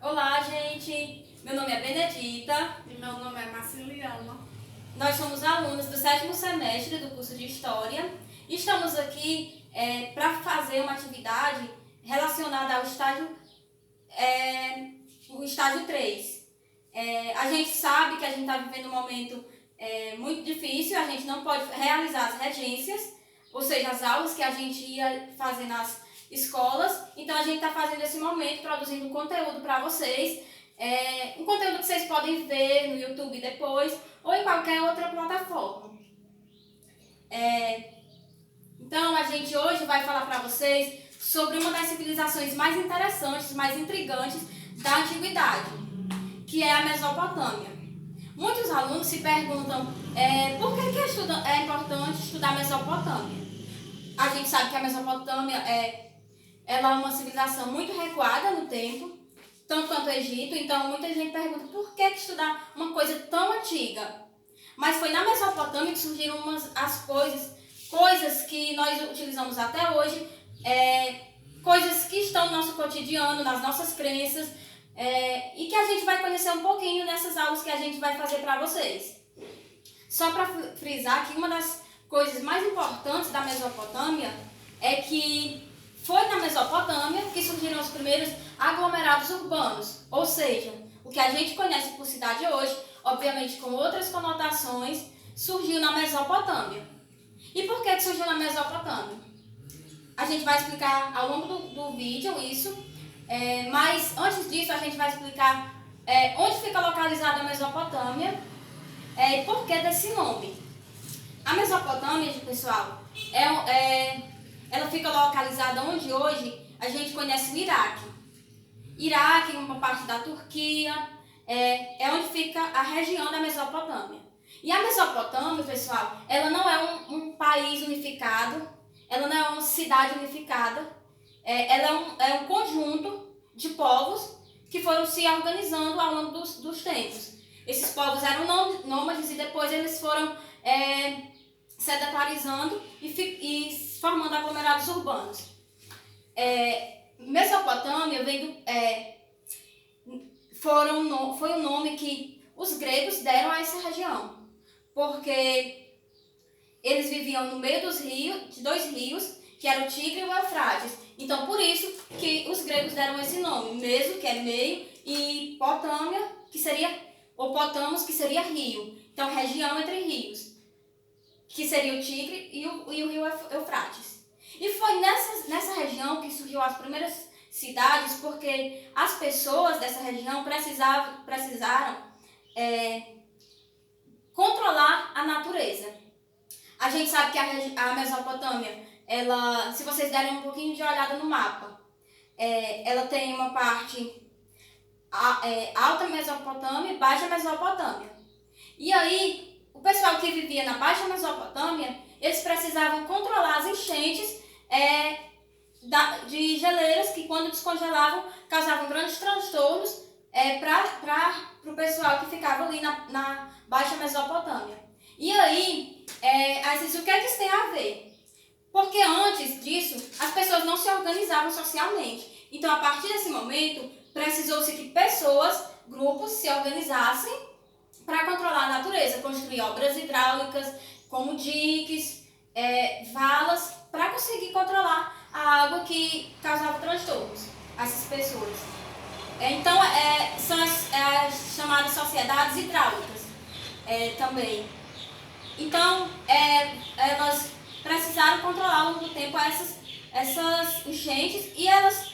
Olá, gente! Meu nome é Benedita. E meu nome é Marciliana. Nós somos alunos do 7º semestre do curso de História e estamos aqui para fazer uma atividade relacionada ao o estágio 3. A gente sabe que a gente está vivendo um momento muito difícil, a gente não pode realizar as regências, ou seja, as aulas que a gente ia fazer nas escolas. Então a gente está fazendo esse momento, produzindo conteúdo para vocês, um conteúdo que vocês podem ver no YouTube depois ou em qualquer outra plataforma. Então a gente hoje vai falar para vocês sobre uma das civilizações mais interessantes, mais intrigantes da antiguidade, que é a Mesopotâmia. Muitos alunos se perguntam por que é importante estudar a Mesopotâmia. A gente sabe que a Mesopotâmia ela é uma civilização muito recuada no tempo, tanto quanto o Egito. Então muita gente pergunta por que estudar uma coisa tão antiga. Mas foi na Mesopotâmia que surgiram as coisas que nós utilizamos até hoje, coisas que estão no nosso cotidiano, nas nossas crenças, e que a gente vai conhecer um pouquinho nessas aulas que a gente vai fazer para vocês. Só para frisar que uma das coisas mais importantes da Mesopotâmia é que foi na Mesopotâmia que surgiram os primeiros aglomerados urbanos, ou seja, o que a gente conhece por cidade hoje, obviamente com outras conotações, surgiu na Mesopotâmia. E por que surgiu na Mesopotâmia? A gente vai explicar ao longo do vídeo isso, mas antes disso a gente vai explicar onde fica localizada a Mesopotâmia e por que desse nome. A Mesopotâmia, pessoal, ela fica localizada onde hoje a gente conhece o Iraque. Iraque, uma parte da Turquia, é onde fica a região da Mesopotâmia. E a Mesopotâmia, pessoal, ela não é um país unificado, ela não é uma cidade unificada, ela é um conjunto de povos que foram se organizando ao longo dos tempos. Esses povos eram nômades e depois eles foram sedentarizando e formando aglomerados urbanos. Mesopotâmia foi o nome que os gregos deram a essa região, porque eles viviam no meio de dois rios, que eram o Tigre e o Eufrates. Então, por isso que os gregos deram esse nome, Meso, que é meio, e Potâmia, que seria, ou Potamos, que seria rio. Então, região entre rios, que seria o Tigre e o rio Eufrates. E foi nessa região que surgiu as primeiras cidades, porque as pessoas dessa região precisaram controlar a natureza. A gente sabe que a Mesopotâmia, se vocês derem um pouquinho de olhada no mapa, ela tem uma parte alta Mesopotâmia e baixa Mesopotâmia. E aí, o pessoal que vivia na baixa Mesopotâmia, eles precisavam controlar as enchentes de geleiras que, quando descongelavam, causavam grandes transtornos para o pessoal que ficava ali na baixa Mesopotâmia. E aí, o que é que isso tem a ver? Porque antes disso, as pessoas não se organizavam socialmente. Então, a partir desse momento, precisou-se que grupos se organizassem para controlar a natureza, construir obras hidráulicas, como diques, valas, para conseguir controlar a água que causava transtornos a essas pessoas. Então, são as chamadas sociedades hidráulicas também. Então, elas precisaram controlar ao longo do tempo essas enchentes e elas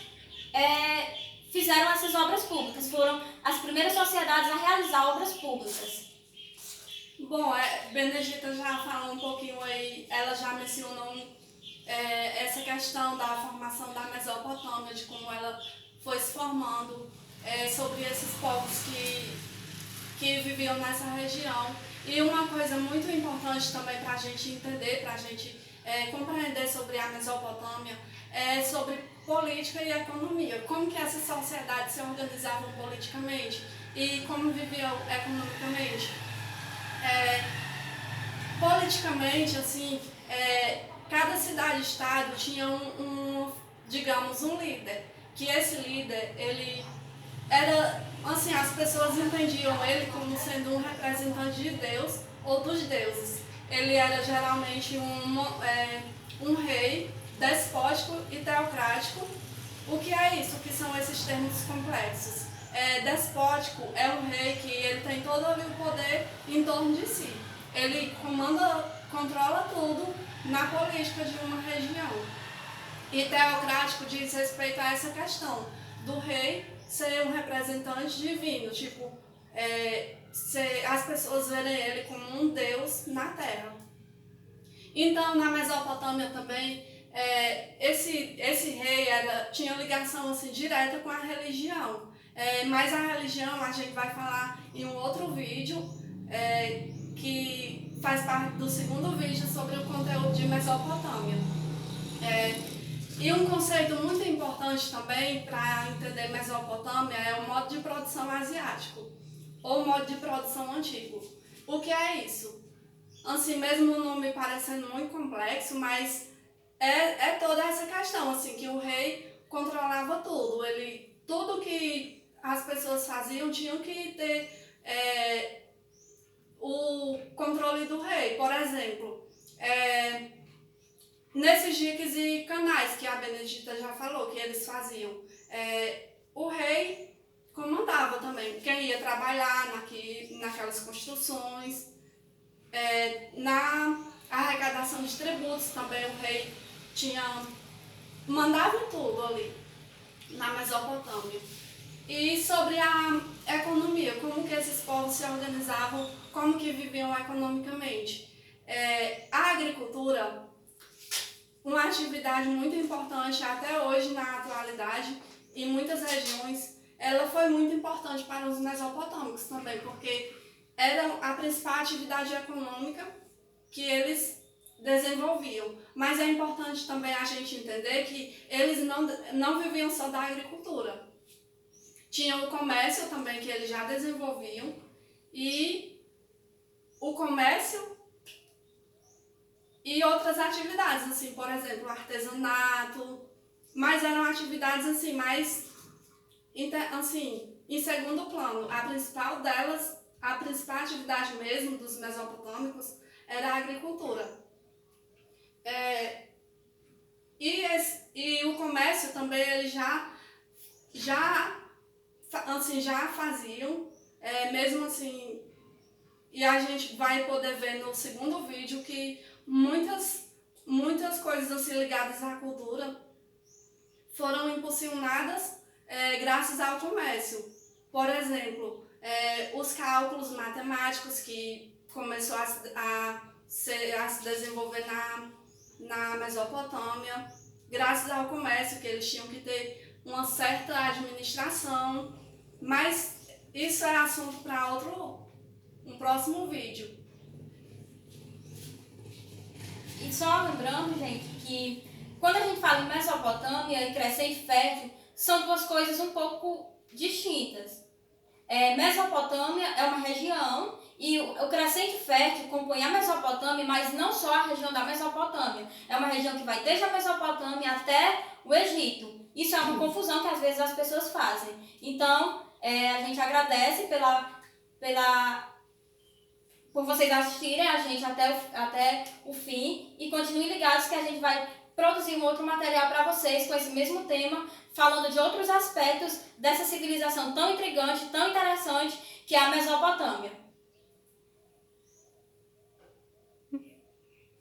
fizeram essas obras públicas. Foram as primeiras sociedades a realizar obras públicas. Bom, Benedita já falou um pouquinho aí, ela já mencionou essa questão da formação da Mesopotâmia, de como ela foi se formando, sobre esses povos que viviam nessa região. E uma coisa muito importante também para a gente entender, para a gente compreender sobre a Mesopotâmia, é sobre política e economia. Como que essas sociedades se organizavam politicamente e como viviam economicamente. Politicamente, assim, cada cidade-estado tinha digamos, um líder, que esse líder, ele era pessoas entendiam ele como sendo um representante de Deus ou dos deuses. Ele era geralmente um rei despótico e teocrático. O que é isso? O que são esses termos complexos? Despótico é um rei que ele tem todo o poder em torno de si. Ele controla tudo na política de uma região. E teocrático diz respeito a essa questão do rei ser um representante divino, tipo, as pessoas verem ele como um deus na terra. Então, na Mesopotâmia também, esse rei tinha ligação assim, direta com a religião. Mas a religião a gente vai falar em um outro vídeo, que faz parte do segundo vídeo sobre o conteúdo de Mesopotâmia. E um conceito muito importante também para entender Mesopotâmia é o modo de produção asiático, ou modo de produção antigo. O que é isso? Assim, mesmo o nome parecendo muito complexo, mas é toda essa questão, assim, que o rei controlava tudo. Tudo que as pessoas faziam tinham que ter o controle do rei. Por exemplo, nesses diques e canais que a Benedita já falou, que eles faziam, o rei comandava também quem ia trabalhar naquelas construções, na arrecadação de tributos também o rei mandava tudo ali na Mesopotâmia. E sobre a economia, como que esses povos se organizavam, como que viviam economicamente. A agricultura, uma atividade muito importante até hoje na atualidade, em muitas regiões, ela foi muito importante para os mesopotâmicos também, porque era a principal atividade econômica que eles desenvolviam. Mas é importante também a gente entender que eles não viviam só da agricultura. Tinha o comércio também que eles já desenvolviam, e o comércio e outras atividades, assim, por exemplo, artesanato, mas eram atividades assim, mais em segundo plano. A principal delas, a principal atividade mesmo dos mesopotâmicos era a agricultura. E o comércio também eles já faziam, mesmo assim, e a gente vai poder ver no segundo vídeo que muitas coisas assim, ligadas à cultura foram impulsionadas graças ao comércio. Por exemplo, os cálculos matemáticos que começou a se desenvolver na Mesopotâmia, graças ao comércio, que eles tinham que ter uma certa administração, mas isso é assunto para um próximo vídeo. E só lembrando, gente, que quando a gente fala em Mesopotâmia e Crescente Fértil, são duas coisas um pouco distintas. Mesopotâmia é uma região e o Crescente Fértil compõe a Mesopotâmia, mas não só a região da Mesopotâmia. É uma região que vai desde a Mesopotâmia até o Egito. Isso é uma confusão que às vezes as pessoas fazem. Então, a gente agradece por vocês assistirem a gente até o fim, e continuem ligados que a gente vai produzir um outro material para vocês com esse mesmo tema, falando de outros aspectos dessa civilização tão intrigante, tão interessante, que é a Mesopotâmia.